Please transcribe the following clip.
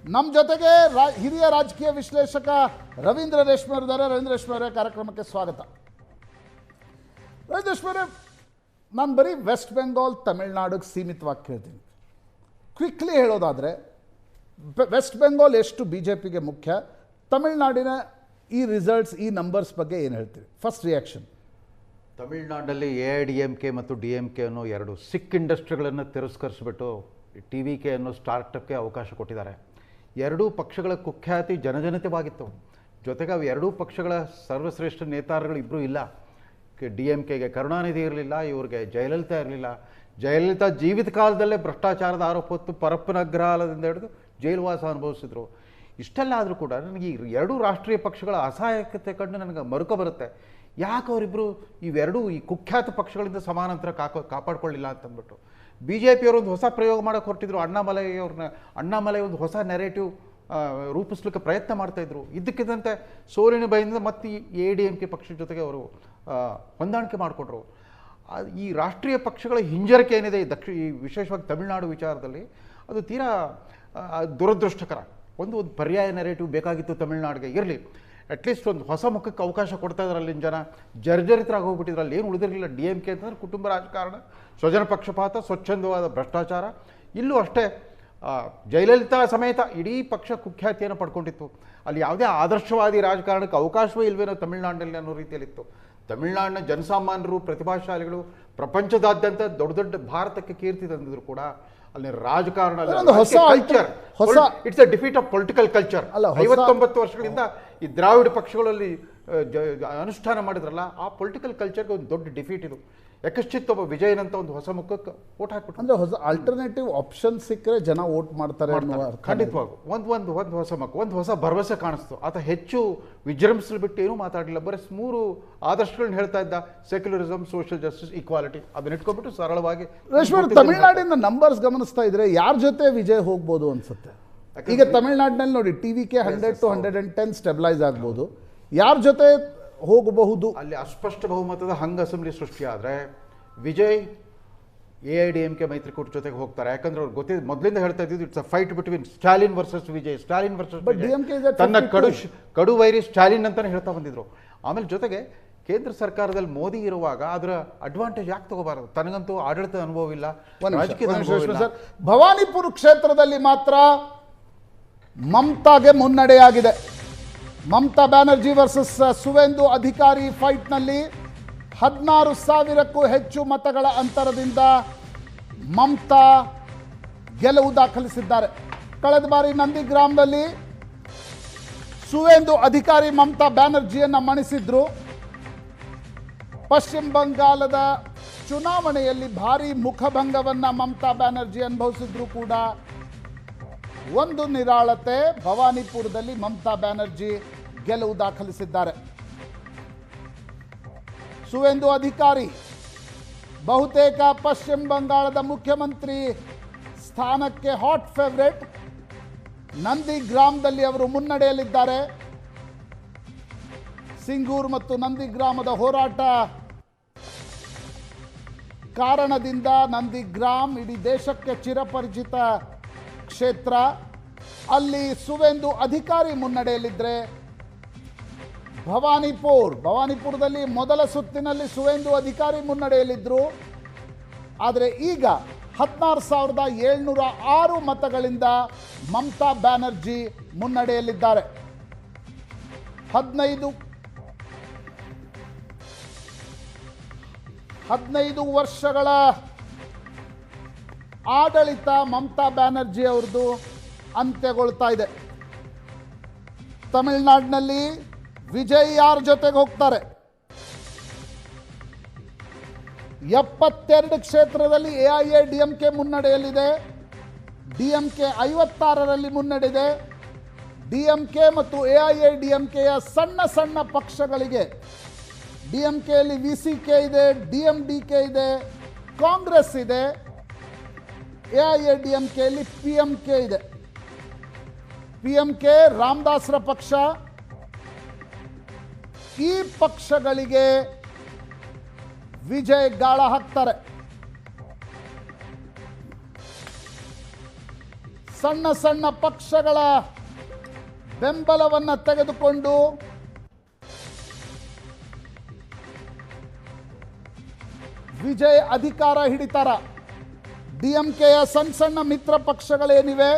ನಮ್ಮ ಜೊತೆಗೆ ಹಿರಿಯ ರಾಜಕೀಯ ವಿಶ್ಲೇಷಕ ರವೀಂದ್ರ ರೇಷ್ಮೆ ಅವರಿದ್ದಾರೆ. ರವೀಂದ್ರ ರೇಷ್ಮೆ ಅವರೇ, ಕಾರ್ಯಕ್ರಮಕ್ಕೆ ಸ್ವಾಗತ. ರವೀಂದ್ರ ರೇಷ್ಮೆ ಅವರೇ, ನಾನು ಬರೀ ವೆಸ್ಟ್ ಬೆಂಗಾಲ್ ತಮಿಳ್ನಾಡಿಗೆ ಸೀಮಿತವಾಗಿ ಕೇಳ್ತೀನಿ. ಕ್ವಿಕ್ಲಿ ಹೇಳೋದಾದರೆ ವೆಸ್ಟ್ ಬೆಂಗಾಲ್ ಎಷ್ಟು ಬಿ ಜೆ ಪಿಗೆ ಮುಖ್ಯ, ತಮಿಳ್ನಾಡಿನ ಈ ರಿಸಲ್ಟ್ಸ್, ಈ ನಂಬರ್ಸ್ ಬಗ್ಗೆ ಏನು ಹೇಳ್ತೀವಿ? First reaction. ತಮಿಳ್ನಾಡಲ್ಲಿ AIDMK ಮತ್ತು DMK ಅನ್ನೋ ಎರಡು ಸಿಕ್ ಇಂಡಸ್ಟ್ರಿಗಳನ್ನು ತಿರಸ್ಕರಿಸಿಬಿಟ್ಟು TVK ಅನ್ನೋ ಸ್ಟಾರ್ಟಪ್ಗೆ ಅವಕಾಶ ಕೊಟ್ಟಿದ್ದಾರೆ. ಎರಡೂ ಪಕ್ಷಗಳ ಕುಖ್ಯಾತಿ ಜನಜನಿತವಾಗಿತ್ತು. ಜೊತೆಗೆ ಅವು ಎರಡೂ ಪಕ್ಷಗಳ ಸರ್ವಶ್ರೇಷ್ಠ ನೇತಾರಗಳು ಇಬ್ಬರೂ ಇಲ್ಲ. DMKಗೆ ಕರುಣಾನಿಧಿ ಇರಲಿಲ್ಲ, ಇವ್ರಿಗೆ ಜಯಲಲಿತಾ ಇರಲಿಲ್ಲ. ಜಯಲಲಿತಾ ಜೀವಿತ ಕಾಲದಲ್ಲೇ ಭ್ರಷ್ಟಾಚಾರದ ಆರೋಪ ಹೊತ್ತು ಪರಪ್ಪನ ಅಗ್ರಹಾರದಿಂದ ಹಿಡಿದು ಜೈಲುವಾಸ ಅನುಭವಿಸಿದ್ರು. ಇಷ್ಟೆಲ್ಲ ಆದರೂ ಕೂಡ ನನಗೆ ಈ ಎರಡೂ ರಾಷ್ಟ್ರೀಯ ಪಕ್ಷಗಳ ಅಸಹಾಯಕತೆ ಕಂಡು ನನಗೆ ಮರುಕ ಬರುತ್ತೆ. ಯಾಕೆ ಅವರಿಬ್ಬರು ಇವೆರಡೂ ಈ ಕುಖ್ಯಾತ ಪಕ್ಷಗಳಿಂದ ಸಮಾನಾಂತರ ಕಾಪಾಡ್ಕೊಳ್ಳಿಲ್ಲ ಅಂತಂದ್ಬಿಟ್ಟು BJP ಅವರು ಒಂದು ಹೊಸ ಪ್ರಯೋಗ ಮಾಡೋಕ್ಕೆ ಹೊರಟಿದ್ರು. ಅಣ್ಣಾಮಲೈ ಒಂದು ಹೊಸ ನೆರೇಟಿವ್ ರೂಪಿಸ್ಲಿಕ್ಕೆ ಪ್ರಯತ್ನ ಮಾಡ್ತಾಯಿದ್ರು. ಇದ್ದಕ್ಕಿದ್ದಂತೆ ಸೋಲಿನ ಭಯದಿಂದ ಮತ್ತು ಈ AIDMK ಪಕ್ಷದ ಜೊತೆಗೆ ಅವರು ಹೊಂದಾಣಿಕೆ ಮಾಡಿಕೊಂಡ್ರು. ಈ ರಾಷ್ಟ್ರೀಯ ಪಕ್ಷಗಳ ಹಿಂಜರಿಕೆ ಏನಿದೆ ಈ ವಿಶೇಷವಾಗಿ ತಮಿಳುನಾಡು ವಿಚಾರದಲ್ಲಿ, ಅದು ತೀರಾ ದುರದೃಷ್ಟಕರ. ಒಂದು ಪರ್ಯಾಯ ನೆರೇಟಿವ್ ಬೇಕಾಗಿತ್ತು ತಮಿಳುನಾಡಿಗೆ. ಇರಲಿ, ಅಟ್ಲೀಸ್ಟ್ ಒಂದು ಹೊಸ ಮುಖಕ್ಕೆ ಅವಕಾಶ ಕೊಡ್ತಾ ಇದ್ದಾರೆ. ಅಲ್ಲಿನ ಜನ ಜರ್ಜರಿತರಾಗಿ ಹೋಗ್ಬಿಟ್ಟಿದ್ರು. ಅಲ್ಲಿ ಏನು ಉಳಿದಿರಲಿಲ್ಲ. DMK ಅಂತಂದ್ರೆ ಕುಟುಂಬ ರಾಜಕಾರಣ, ಸ್ವಜನ ಪಕ್ಷಪಾತ, ಸ್ವಚ್ಛಂದವಾದ ಭ್ರಷ್ಟಾಚಾರ. ಇಲ್ಲೂ ಅಷ್ಟೇ, ಜಯಲಲಿತಾ ಸಮೇತ ಇಡೀ ಪಕ್ಷ ಕುಖ್ಯಾತಿಯನ್ನು ಪಡ್ಕೊಂಡಿತ್ತು. ಅಲ್ಲಿ ಯಾವುದೇ ಆದರ್ಶವಾದಿ ರಾಜಕಾರಣಕ್ಕೆ ಅವಕಾಶವೇ ಇಲ್ವೇನೋ ತಮಿಳುನಾಡಿನಲ್ಲಿ ಅನ್ನೋ ರೀತಿಯಲ್ಲಿತ್ತು. ತಮಿಳುನಾಡಿನ ಜನಸಾಮಾನ್ಯರು, ಪ್ರತಿಭಾಶಾಲಿಗಳು ಪ್ರಪಂಚದಾದ್ಯಂತ ದೊಡ್ಡ ದೊಡ್ಡ ಭಾರತಕ್ಕೆ ಕೀರ್ತಿ ತಂದಿದ್ರು ಕೂಡ ಅಲ್ಲಿ ರಾಜಕಾರಣ it's a defeat of political culture. 59 ವರ್ಷಗಳಿಂದ ಈ ದ್ರಾವಿಡ ಪಕ್ಷಗಳಲ್ಲಿ ಅನುಷ್ಠಾನ ಮಾಡಿದ್ರಲ್ಲ, ಆ ಪೊಲಿಟಿಕಲ್ ಕಲ್ಚರ್ಗೆ ಒಂದು ದೊಡ್ಡ ಡಿಫೀಟ್ ಇದು. ಯಾಕಶ್ಚಿತ್ ಒಬ್ಬ ವಿಜಯನಂತ ಒಂದು ಹೊಸ ಮುಖಕ್ಕೆ ಓಟ್ ಹಾಕ್ಬಿಟ್ಟು, ಅಂದರೆ ಹೊಸ ಆಲ್ಟರ್ನೇಟಿವ್ ಆಪ್ಷನ್ ಸಿಕ್ಕರೆ ಜನ ಓಟ್ ಮಾಡ್ತಾರೆ. ಖಂಡಿತವಾಗೂ ಒಂದು ಹೊಸ ಮುಖ, ಒಂದು ಹೊಸ ಭರವಸೆ ಕಾಣಿಸ್ತು. ಆತ ಹೆಚ್ಚು ವಿಜೃಂಭಿಸಲು ಬಿಟ್ಟು ಏನೂ ಮಾತಾಡಲಿಲ್ಲ. ಬರೀ 3 ಆದರ್ಶಗಳನ್ನ ಹೇಳ್ತಾ ಇದ್ದ: ಸೆಕ್ಯುಲರಿಸಮ್, ಸೋಷಿಯಲ್ ಜಸ್ಟಿಸ್, ಈಕ್ವಾಲಿಟಿ. ಅದನ್ನ ಇಟ್ಕೊಂಡ್ಬಿಟ್ಟು ಸರಳವಾಗಿ. ತಮಿಳುನಾಡಿನ ನಂಬರ್ಸ್ ಗಮನಿಸ್ತಾ ಇದ್ರೆ ಯಾರ ಜೊತೆ ವಿಜಯ್ ಹೋಗ್ಬೋದು ಅನ್ಸುತ್ತೆ? ಈಗ ತಮಿಳುನಾಡಿನಲ್ಲಿ ನೋಡಿ, TVK 100 to 110 ಸ್ಟೆಬಿಲೈಸ್ ಆಗ್ಬೋದು. ಯಾರ ಜೊತೆ ಹೋಗಬಹುದು? ಅಲ್ಲಿ ಅಸ್ಪಷ್ಟ ಬಹುಮತದ ಹಂಗ ಅಸೆಂಬ್ಲಿ ಸೃಷ್ಟಿ ಆದರೆ ವಿಜಯ್ AIDMK ಮೈತ್ರಿಕೂಟ ಜೊತೆಗೆ ಹೋಗ್ತಾರೆ. ಯಾಕಂದ್ರೆ ಅವ್ರು ಗೊತ್ತಿದ್ದು, ಮೊದಲಿಂದ ಹೇಳ್ತಾ ಇದ್ದಿದ್ದು, it's a fight between Stalin versus Vijay. Stalin versus ತನ್ನ ಕಡು ವೈರಿ ಸ್ಟಾಲಿನ್ ಅಂತಾನೆ ಹೇಳ್ತಾ ಬಂದಿದ್ರು. ಆಮೇಲೆ ಜೊತೆಗೆ ಕೇಂದ್ರ ಸರ್ಕಾರದಲ್ಲಿ ಮೋದಿ ಇರುವಾಗ ಅದರ ಅಡ್ವಾಂಟೇಜ್ ಯಾಕೆ ತಗೋಬಾರದು? ತನಗಂತೂ ಆಡಳಿತದ ಅನುಭವ ಇಲ್ಲ, ರಾಜಕೀಯ ಅನುಭವ ಇಲ್ಲ. ಭವಾನಿಪುರ ಕ್ಷೇತ್ರದಲ್ಲಿ ಮಾತ್ರ ಮಮತಾಗೆ ಮುನ್ನಡೆಯಾಗಿದೆ. ಮಮತಾ ಬ್ಯಾನರ್ಜಿ ವರ್ಸಸ್ ಸುವೇಂದು ಅಧಿಕಾರಿ ಫೈಟ್ನಲ್ಲಿ 16,000ಕ್ಕೂ ಹೆಚ್ಚು ಮತಗಳ ಅಂತರದಿಂದ ಮಮತಾ ಗೆಲುವು ದಾಖಲಿಸಿದ್ದಾರೆ. ಕಳೆದ ಬಾರಿ ನಂದಿಗ್ರಾಮದಲ್ಲಿ ಸುವೇಂದು ಅಧಿಕಾರಿ ಮಮತಾ ಬ್ಯಾನರ್ಜಿಯನ್ನು ಮಣಿಸಿದ್ರು. ಪಶ್ಚಿಮ ಬಂಗಾಳದ ಚುನಾವಣೆಯಲ್ಲಿ ಭಾರೀ ಮುಖಭಂಗವನ್ನು ಮಮತಾ ಬ್ಯಾನರ್ಜಿ ಅನುಭವಿಸಿದ್ರು ಕೂಡ ಒಂದು ನಿರಾಳತೆ, ಭವಾನಿಪುರದಲ್ಲಿ ಮಮತಾ ಬ್ಯಾನರ್ಜಿ ಗೆಲುವು ದಾಖಲಿಸಿದ್ದಾರೆ. ಸುವೇಂದು ಅಧಿಕಾರಿ ಬಹುತೇಕ ಪಶ್ಚಿಮ ಬಂಗಾಳದ ಮುಖ್ಯಮಂತ್ರಿ ಸ್ಥಾನಕ್ಕೆ ಹಾಟ್ ಫೇವರೇಟ್. ನಂದಿಗ್ರಾಮದಲ್ಲಿ ಅವರು ಮುನ್ನಡೆಯಲಿದ್ದಾರೆ. ಸಿಂಗೂರ್ ಮತ್ತು ನಂದಿಗ್ರಾಮದ ಹೋರಾಟ ಕಾರಣದಿಂದ ನಂದಿಗ್ರಾಮ್ ಇಡೀ ದೇಶಕ್ಕೆ ಚಿರಪರಿಚಿತ ಕ್ಷೇತ್ರ. ಅಲ್ಲಿ ಸುವೇಂದು ಅಧಿಕಾರಿ ಮುನ್ನಡೆಯಲ್ಲಿದ್ದರೆ, ಭವಾನಿಪುರದಲ್ಲಿ ಮೊದಲ ಸುತ್ತಿನಲ್ಲಿ ಸುವೇಂದು ಅಧಿಕಾರಿ ಮುನ್ನಡೆಯಲ್ಲಿದ್ದರು. ಆದರೆ ಈಗ 16,706 ಮತಗಳಿಂದ ಮಮತಾ ಬ್ಯಾನರ್ಜಿ ಮುನ್ನಡೆಯಲ್ಲಿದ್ದಾರೆ. 15 ವರ್ಷಗಳ ಆಡಳಿತ ಮಮತಾ ಬ್ಯಾನರ್ಜಿ ಅವ್ರದ್ದು ಅಂತ್ಯಗೊಳ್ತಾ ಇದೆ. ತಮಿಳುನಾಡಿನಲ್ಲಿ ವಿಜಯ್ ಯಾರ ಜೊತೆಗೆ ಹೋಗ್ತಾರೆ? 72 ಕ್ಷೇತ್ರದಲ್ಲಿ AIADMK ಮುನ್ನಡೆಯಲ್ಲಿದೆ. DMK 56ರಲ್ಲಿ ಮುನ್ನಡೆದಿದೆ. DMK ಮತ್ತು AIADMKಯ ಸಣ್ಣ ಪಕ್ಷಗಳಿಗೆ, DMKಯಲ್ಲಿ VCK ಇದೆ, DMDK ಇದೆ, ಕಾಂಗ್ರೆಸ್ ಇದೆ. AIADMKಯಲ್ಲಿ PMK ಇದೆ. PMK ರಾಮದಾಸರ ಪಕ್ಷ. ಈ ಪಕ್ಷಗಳಿಗೆ ವಿಜಯ್ ಗಾಳ ಹಾಕ್ತಾರೆ. ಸಣ್ಣ ಸಣ್ಣ ಪಕ್ಷಗಳ ಬೆಂಬಲವನ್ನು ತೆಗೆದುಕೊಂಡು ವಿಜಯ್ ಅಧಿಕಾರ ಹಿಡಿತಾರ. ಡಿಎಂಕೆಯ ಸಣ್ಣ ಸಣ್ಣ ಮಿತ್ರ ಪಕ್ಷಗಳೇನಿವೆ